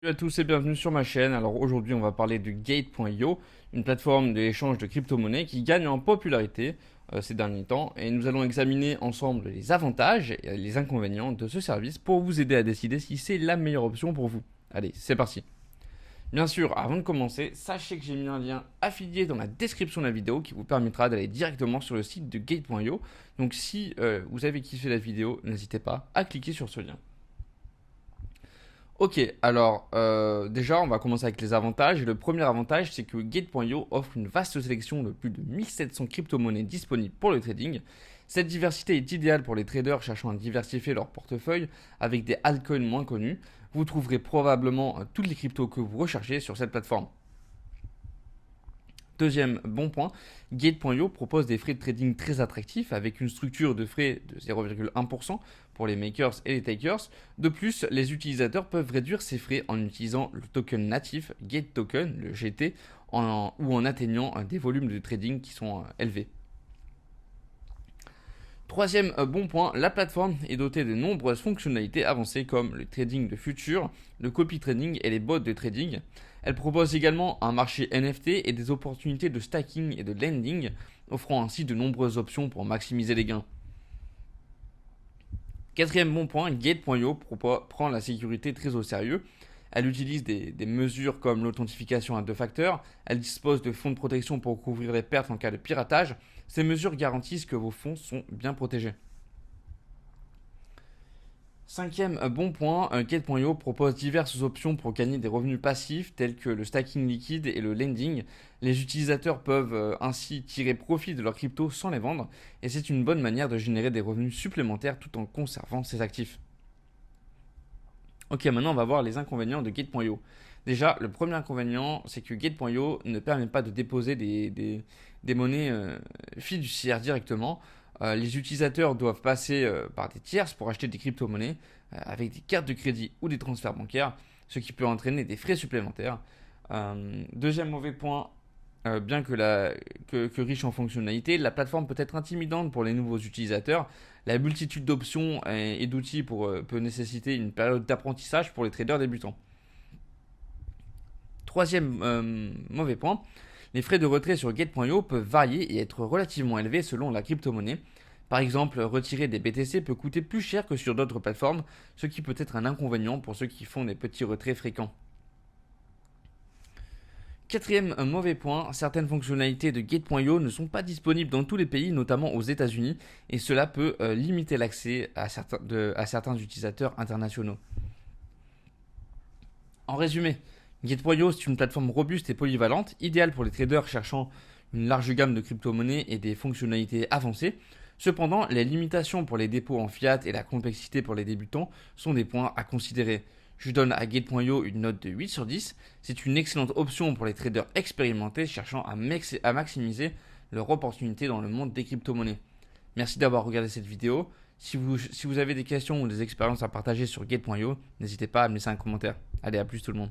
Salut à tous et bienvenue sur ma chaîne. Alors aujourd'hui on va parler de Gate.io, une plateforme d'échange de crypto-monnaies qui gagne en popularité ces derniers temps, et nous allons examiner ensemble les avantages et les inconvénients de ce service pour vous aider à décider si c'est la meilleure option pour vous. Allez, c'est parti. Bien sûr, avant de commencer, sachez que j'ai mis un lien affilié dans la description de la vidéo qui vous permettra d'aller directement sur le site de Gate.io. Donc si vous avez kiffé la vidéo, n'hésitez pas à cliquer sur ce lien. Ok, alors déjà on va commencer avec les avantages. Et le premier avantage, c'est que Gate.io offre une vaste sélection de plus de 1700 crypto-monnaies disponibles pour le trading. Cette diversité est idéale pour les traders cherchant à diversifier leur portefeuille avec des altcoins moins connus. Vous trouverez probablement toutes les cryptos que vous recherchez sur cette plateforme. Deuxième bon point, Gate.io propose des frais de trading très attractifs avec une structure de frais de 0,1% pour les makers et les takers. De plus, les utilisateurs peuvent réduire ces frais en utilisant le token natif Gate Token, le GT, ou en atteignant des volumes de trading qui sont élevés. Troisième bon point, la plateforme est dotée de nombreuses fonctionnalités avancées comme le trading de futures, le copy trading et les bots de trading. Elle propose également un marché NFT et des opportunités de stacking et de lending, offrant ainsi de nombreuses options pour maximiser les gains. Quatrième bon point, Gate.io prend la sécurité très au sérieux. Elle utilise des mesures comme l'authentification à deux facteurs. Elle dispose de fonds de protection pour couvrir les pertes en cas de piratage. Ces mesures garantissent que vos fonds sont bien protégés. Cinquième bon point, Gate.io propose diverses options pour gagner des revenus passifs tels que le stacking liquide et le lending. Les utilisateurs peuvent ainsi tirer profit de leurs cryptos sans les vendre, et c'est une bonne manière de générer des revenus supplémentaires tout en conservant ses actifs. Ok, maintenant on va voir les inconvénients de Gate.io. Déjà, le premier inconvénient, c'est que Gate.io ne permet pas de déposer des monnaies fiduciaires directement. Les utilisateurs doivent passer par des tierces pour acheter des crypto-monnaies avec des cartes de crédit ou des transferts bancaires, ce qui peut entraîner des frais supplémentaires. Deuxième mauvais point, bien que riche en fonctionnalités, la plateforme peut être intimidante pour les nouveaux utilisateurs. La multitude d'options et d'outils peut nécessiter une période d'apprentissage pour les traders débutants. Troisième mauvais point, les frais de retrait sur Gate.io peuvent varier et être relativement élevés selon la crypto-monnaie. Par exemple, retirer des BTC peut coûter plus cher que sur d'autres plateformes, ce qui peut être un inconvénient pour ceux qui font des petits retraits fréquents. Quatrième mauvais point, certaines fonctionnalités de Gate.io ne sont pas disponibles dans tous les pays, notamment aux États-Unis, et cela peut limiter l'accès à certains utilisateurs internationaux. En résumé, Gate.io c'est une plateforme robuste et polyvalente, idéale pour les traders cherchant une large gamme de crypto-monnaies et des fonctionnalités avancées. Cependant, les limitations pour les dépôts en fiat et la complexité pour les débutants sont des points à considérer. Je donne à Gate.io une note de 8 sur 10. C'est une excellente option pour les traders expérimentés cherchant à maximiser leur opportunité dans le monde des crypto-monnaies. Merci d'avoir regardé cette vidéo. Si vous avez des questions ou des expériences à partager sur Gate.io, n'hésitez pas à me laisser un commentaire. Allez, à plus tout le monde.